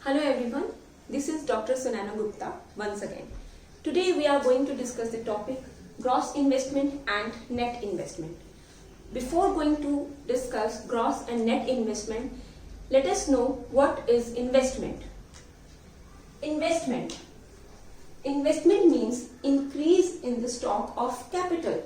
Hello everyone, this is Dr. Sunana Gupta once again. Today we are going to discuss the topic gross investment and net investment. Before going to discuss gross and net investment, let us know what is investment. Investment means increase in the stock of capital.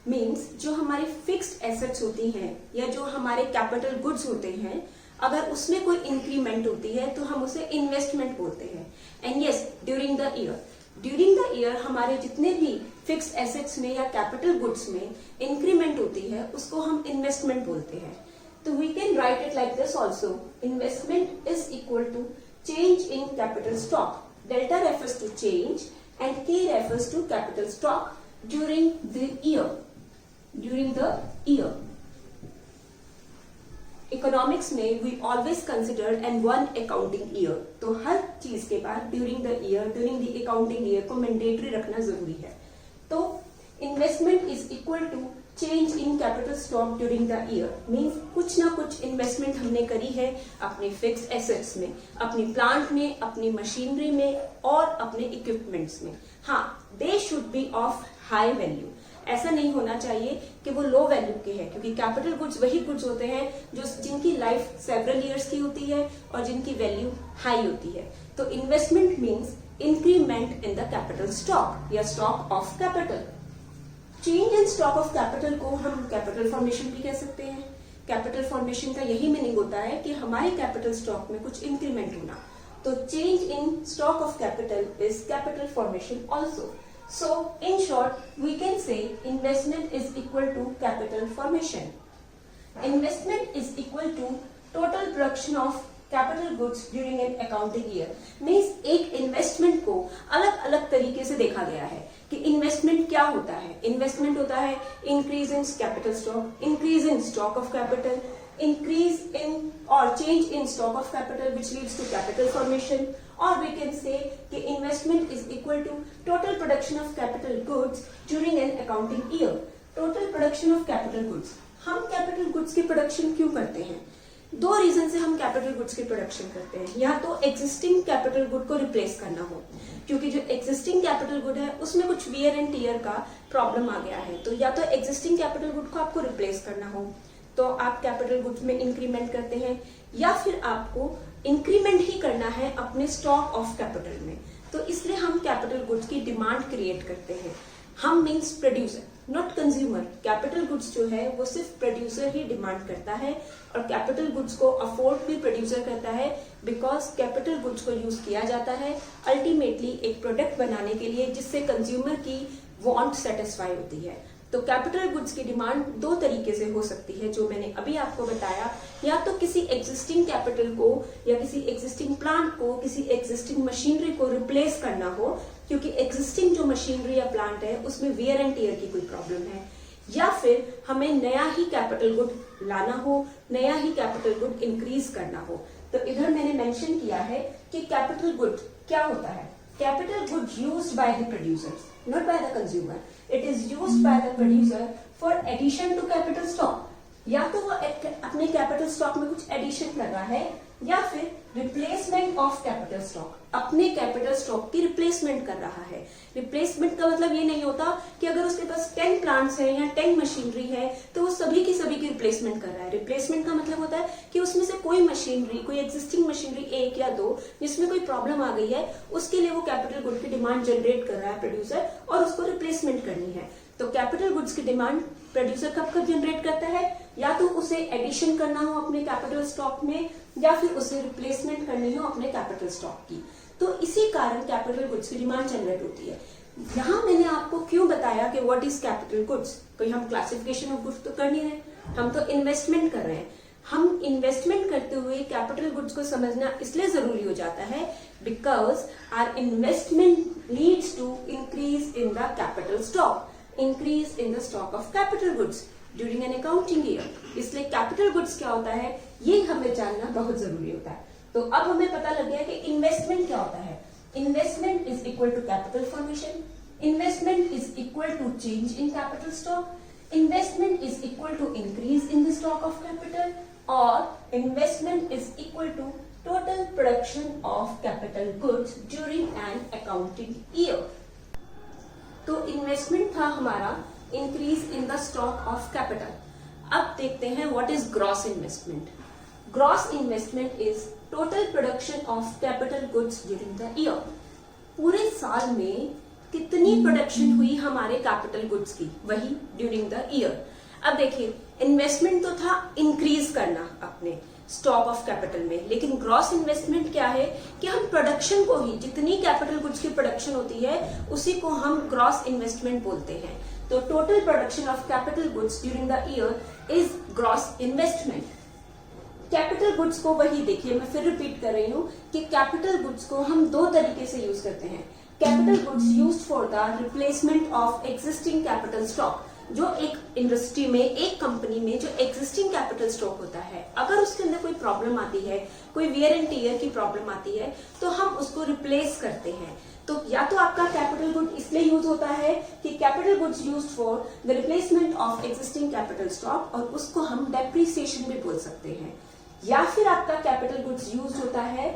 Means जो हमारी fixed assets होती हैं या जो हमारे capital goods होते हैं, अगर उसमें कोई इंक्रीमेंट होती है तो हम उसे इन्वेस्टमेंट बोलते हैं. And yes, during the year हमारे जितने भी फिक्स्ड एसेट्स में या कैपिटल गुड्स में इंक्रीमेंट होती है उसको हम इन्वेस्टमेंट बोलते हैं. तो we can write it like this also. Investment is equal to change in capital stock. Delta refers to change and K refers to capital stock during the year. Economics में we always consider and one accounting year. तो हर चीज के बाद during the accounting year को mandatory रखना जरूरी है. तो investment is equal to change in capital stock during the year. Means कुछ ना कुछ इन्वेस्टमेंट हमने करी है अपने फिक्स्ड एसेट्स में, अपनी प्लांट में, अपनी मशीनरी में और अपने इक्विपमेंट्स में. हाँ, they should be of high value. ऐसा नहीं होना चाहिए कि वो लो वैल्यू के हैं, क्योंकि कैपिटल गुड्स वही गुड्स होते हैं जो जिनकी लाइफ सेवरल इयर्स की होती है और जिनकी वैल्यू हाई होती है. तो investment means increment in the capital stock या stock of capital. Change in stock of capital को हम कैपिटल फॉर्मेशन भी कह सकते हैं. कैपिटल फॉर्मेशन का यही मीनिंग होता है कि हमारे कैपिटल स्टॉक में कुछ इंक्रीमेंट होना. तो change in stock of capital is capital formation also. So, in short, we can say investment is equal to capital formation. Investment is equal to total production of capital goods during an accounting year. Means एक investment को अलग अलग तरीके से देखा गया है कि investment क्या होता है. Investment होता है increase in capital stock, increase in stock of capital, increase in or change in stock of capital which leads to capital formation. Or we can say कि investment is equal to total production of capital goods during an accounting year. Total production of capital goods. हम capital goods की production क्यों करते हैं? दो reason से हम capital goods की प्रोडक्शन करते हैं. या तो एग्जिस्टिंग कैपिटल गुड को रिप्लेस करना हो, क्योंकि जो एग्जिस्टिंग कैपिटल गुड है उसमें कुछ वियर एंड टीयर का प्रॉब्लम आ गया है. तो या तो एग्जिस्टिंग कैपिटल गुड को आपको रिप्लेस करना हो तो आप कैपिटल गुड्स में इंक्रीमेंट करते हैं, या फिर आपको इंक्रीमेंट ही करना है अपने स्टॉक ऑफ कैपिटल में. तो इसलिए हम कैपिटल गुड्स की डिमांड क्रिएट करते हैं. हम means producer, not consumer. Capital goods जो है वो सिर्फ प्रोड्यूसर ही डिमांड करता है और कैपिटल गुड्स को अफोर्ड भी प्रोड्यूसर करता है, बिकॉज कैपिटल गुड्स को यूज किया जाता है अल्टीमेटली एक प्रोडक्ट बनाने के लिए जिससे कंज्यूमर की वांट सेटिस्फाई होती है. तो कैपिटल गुड्स की डिमांड दो तरीके से हो सकती है जो मैंने अभी आपको बताया. या तो किसी एग्जिस्टिंग कैपिटल को या किसी एग्जिस्टिंग प्लांट को, किसी एग्जिस्टिंग मशीनरी को रिप्लेस करना हो, क्योंकि एग्जिस्टिंग जो मशीनरी या प्लांट है उसमें वियर एंड टीयर की कोई प्रॉब्लम है. या फिर हमें नया ही कैपिटल गुड लाना हो, नया ही कैपिटल गुड इंक्रीज करना हो. तो इधर मैंने मेंशन किया है कि कैपिटल गुड क्या होता है. Capital goods used by the producers, not by the consumer. It is used by the producer for addition to capital stock. या तो वो अपने कैपिटल स्टॉक में कुछ एडिशन कर रहा है या फिर रिप्लेसमेंट ऑफ कैपिटल स्टॉक, अपने कैपिटल स्टॉक की रिप्लेसमेंट कर रहा है. रिप्लेसमेंट का मतलब ये नहीं होता कि अगर उसके पास 10 प्लांट्स है या 10 मशीनरी है तो वो सभी की रिप्लेसमेंट कर रहा है. रिप्लेसमेंट का मतलब होता है कि उसमें से कोई मशीनरी, कोई एग्जिस्टिंग मशीनरी एक या दो जिसमें कोई प्रॉब्लम आ गई है, उसके लिए वो कैपिटल गुड की डिमांड जनरेट कर रहा है प्रोड्यूसर और उसको रिप्लेसमेंट करनी है. तो कैपिटल गुड्स की डिमांड प्रोड्यूसर कब कब जनरेट करता है? या तो उसे एडिशन करना हो अपने कैपिटल स्टॉक में या फिर उसे रिप्लेसमेंट करनी हो अपने कैपिटल स्टॉक की. तो इसी कारण कैपिटल गुड्स की डिमांड जनरेट होती है. यहाँ मैंने आपको क्यों बताया कि व्हाट इज कैपिटल गुड्स. कोई हम क्लासिफिकेशन ऑफ गुड्स तो कर नहीं रहे, हम तो इन्वेस्टमेंट कर रहे हैं. हम इन्वेस्टमेंट करते हुए कैपिटल गुड्स को समझना इसलिए जरूरी हो जाता है because our investment leads to increase in the capital stock, increase in the stock of capital goods during an accounting year. इसलिए capital goods क्या होता है ये हमें जानना बहुत जरूरी होता है. तो अब हमें पता लग गया कि investment क्या होता है. Investment is equal to capital formation. Investment is equal to change in capital stock. Investment is equal to increase in the stock of capital. और investment is equal to total production of capital goods during an accounting year. तो investment था हमारा increase in the stock of capital. अब देखते हैं what is gross investment. Gross investment is total production of capital goods during the year. पूरे साल में कितनी प्रोडक्शन हुई हमारे कैपिटल गुड्स की, वही ड्यूरिंग द ईयर. अब देखिए, इन्वेस्टमेंट तो था इंक्रीज करना अपने स्टॉक ऑफ कैपिटल में, लेकिन ग्रॉस इन्वेस्टमेंट क्या है कि हम प्रोडक्शन को ही, जितनी कैपिटल गुड्स की प्रोडक्शन होती है उसी को हम ग्रॉस इन्वेस्टमेंट बोलते हैं. तो total production of capital goods during the year is gross investment. Capital goods को वही देखिए, मैं फिर रिपीट कर रही हूं कि कैपिटल गुड्स को हम दो तरीके से यूज करते हैं. Capital goods used for the replacement of existing capital stock. जो एक इंडस्ट्री में, एक कंपनी में जो एग्जिस्टिंग कैपिटल स्टॉक होता है, अगर उसके अंदर कोई प्रॉब्लम आती है, कोई वियर एंड टियर की प्रॉब्लम आती है, तो हम उसको रिप्लेस करते हैं. तो या तो आपका कैपिटल गुड इसलिए यूज होता है कि capital goods used for the replacement of existing capital stock, और उसको हम डेप्रिसिएशन भी बोल सकते हैं. या फिर आपका कैपिटल गुड्स यूज होता है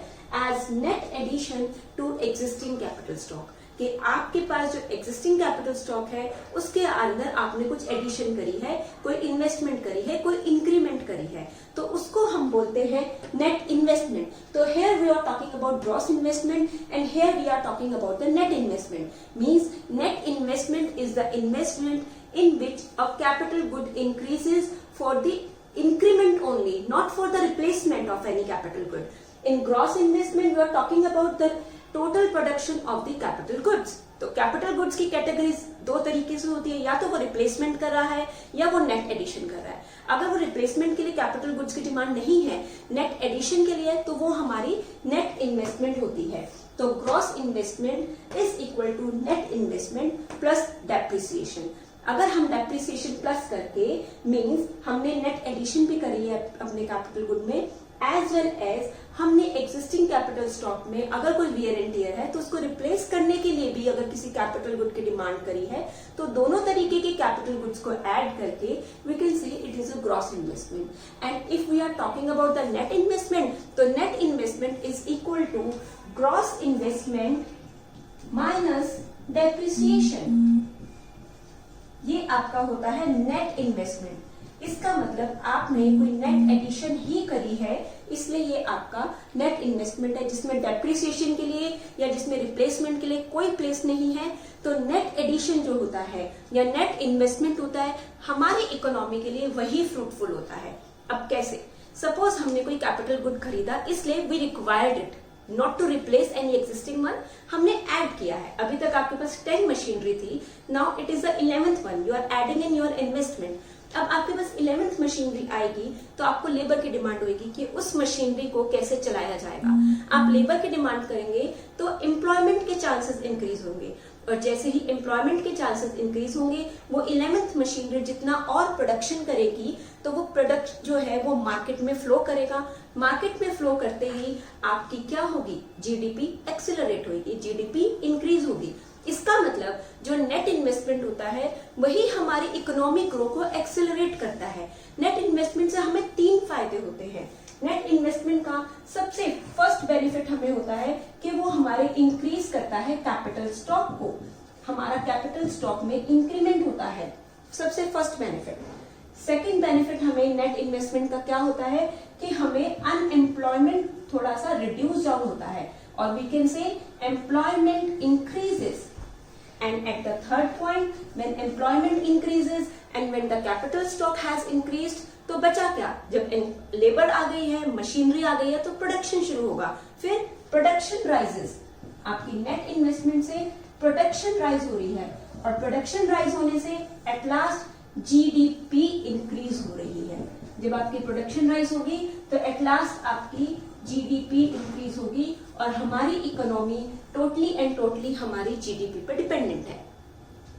as net addition to existing capital stock, कि आपके पास जो एग्जिस्टिंग कैपिटल स्टॉक है उसके अंदर आपने कुछ एडिशन करी है, कोई इन्वेस्टमेंट करी है, कोई इंक्रीमेंट करी है, तो उसको हम बोलते हैं नेट इन्वेस्टमेंट. तो here we are talking about gross investment and here we are talking about the net investment. Means net investment is the investment in which a capital good increases for the increment only, not for the replacement of any capital good. In gross investment, we are talking about the total production of the capital goods. तो capital goods की categories दो तरीके से होती है, या तो वो रिप्लेसमेंट कर रहा है या वो नेट एडिशन कर रहा है. अगर वो रिप्लेसमेंट के लिए कैपिटल गुड्स की डिमांड नहीं है, नेट एडिशन के लिए, तो वो हमारी नेट इन्वेस्टमेंट होती है. तो gross investment is equal to net investment plus depreciation. अगर हम डेप्रिसिएशन प्लस करके, मींस हमने नेट एडिशन भी करी है अपने कैपिटल गुड में, एज वेल एज हमने एग्जिस्टिंग कैपिटल स्टॉक में अगर कोई वियर एंड टियर है तो उसको रिप्लेस करने के लिए भी अगर किसी कैपिटल गुड की डिमांड करी है, तो दोनों तरीके के कैपिटल गुड्स को ऐड करके we can say it is a gross investment. And if we are talking about the net investment, तो net investment is equal to gross investment minus depreciation. ये आपका होता है नेट इन्वेस्टमेंट. इसका मतलब आपने कोई नेट एडिशन ही करी है, इसलिए ये आपका नेट इन्वेस्टमेंट है, जिसमें डेप्रिसिएशन के लिए या जिसमें रिप्लेसमेंट के लिए कोई प्लेस नहीं है. तो नेट एडिशन जो होता है या नेट इन्वेस्टमेंट होता है, हमारी इकोनॉमी के लिए वही फ्रूटफुल होता है. अब कैसे? सपोज हमने कोई कैपिटल गुड खरीदा, इसलिए we required it not to replace any existing one, हमने ऐड किया है. अभी तक आपके पास 10 मशीनरी थी, now it is the 11th one, you are adding in your investment. अब आपके पास 11th मशीनरी आएगी तो आपको लेबर की डिमांड होगी कि उस मशीनरी को कैसे चलाया जाएगा. आप लेबर की डिमांड करेंगे तो एम्प्लॉयमेंट के चांसेस इंक्रीज होंगे, और जैसे ही एम्प्लॉयमेंट के चांसेस इंक्रीज होंगे, वो 11th मशीनरी जितना और प्रोडक्शन करेगी, तो वो प्रोडक्ट जो है वो मार्केट में फ्लो करेगा. मार्केट में फ्लो करते ही आपकी क्या होगी? जीडीपी एक्सेलरेट होगी, जीडीपी इंक्रीज होगी. इसका मतलब जो नेट इन्वेस्टमेंट होता है वही हमारी इकोनॉमिक ग्रोथ को एक्सेलरेट करता है. नेट इन्वेस्टमेंट से हमें 3 फायदे होते हैं. नेट इन्वेस्टमेंट का सबसे फर्स्ट बेनिफिट हमें होता है कि वो हमारे इंक्रीज करता है कैपिटल स्टॉक को, हमारा कैपिटल स्टॉक में इंक्रीमेंट होता है, सबसे फर्स्ट बेनिफिट. सेकेंड बेनिफिट हमें नेट इन्वेस्टमेंट का क्या होता है कि हमें अनएम्प्लॉयमेंट थोड़ा सा रिड्यूस डाउन होता है, और we can say employment increases. And at the third point, when employment increases and when the capital stock has increased, तो बचा क्या? जब लेबर आ गई है, मशीनरी आ गई है, तो प्रोडक्शन शुरू होगा. फिर प्रोडक्शन राइजेस. आपकी नेट इन्वेस्टमेंट से प्रोडक्शन राइज हो रही है, और प्रोडक्शन राइज होने से एट लास्ट जीडीपी इंक्रीज हो रही है. जब आपकी प्रोडक्शन राइज होगी तो एट लास्ट आपकी जीडीपी इंक्रीज होगी, और हमारी इकोनॉमी टोटली एंड टोटली हमारी जीडीपी पर डिपेंडेंट है.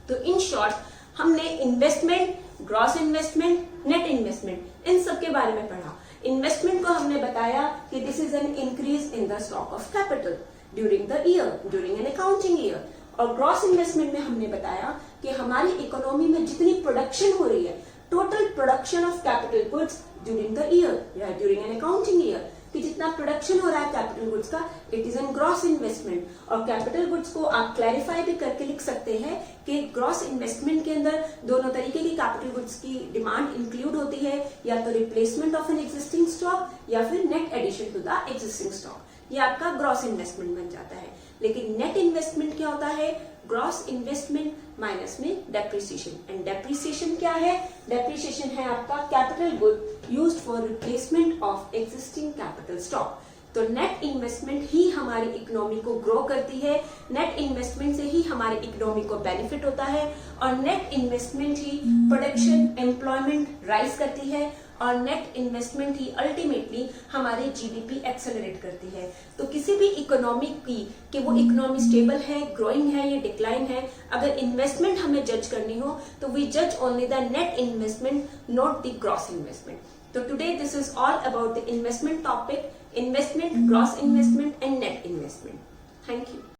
तो इन शॉर्ट हमने investment, gross investment, net investment, इन सब के बारे में पढ़ा. इन्वेस्टमेंट को हमने बताया कि this is an increase in the stock of capital during the year, during an accounting year. और ग्रॉस इन्वेस्टमेंट में हमने बताया कि हमारी इकोनॉमी में जितनी प्रोडक्शन हो रही है, total production of capital goods during the year या ड्यूरिंग एन अकाउंटिंग ईयर, कि जितना प्रोडक्शन हो रहा है कैपिटल गुड्स का, it is an gross investment. और कैपिटल गुड्स को आप क्लैरिफाई भी करके लिख सकते हैं कि ग्रॉस इन्वेस्टमेंट के अंदर दोनों तरीके की कैपिटल गुड्स की डिमांड इंक्लूड होती है, या तो replacement of an existing stock या फिर net addition to the existing stock. ये आपका ग्रॉस इन्वेस्टमेंट बन जाता है। लेकिन नेट इन्वेस्टमेंट क्या होता है? ग्रॉस इन्वेस्टमेंट माइनस में डेप्रिसिएशन। एंड डेप्रिसिएशन क्या है? डेप्रिसिएशन है आपका capital good used for replacement of existing capital stock. तो नेट इन्वेस्टमेंट ही हमारी इकोनॉमी को ग्रो करती है, नेट इन्वेस्टमेंट से ही हमारे इकोनॉमी को बेनिफिट होता है, और नेट इन्वेस्टमेंट ही प्रोडक्शन एम्प्लॉयमेंट राइज करती है, और नेट इन्वेस्टमेंट ही अल्टीमेटली हमारे जीडीपी एक्सेलरेट करती है। तो किसी भी इकोनॉमी की कि वो इकोनॉमी स्टेबल है, ग्रोइंग है या डिक्लाइन है, अगर इन्वेस्टमेंट हमें जज करनी हो तो वी जज only the net investment, not the gross investment. So today this is all about the investment topic, investment, gross investment and net investment. Thank you.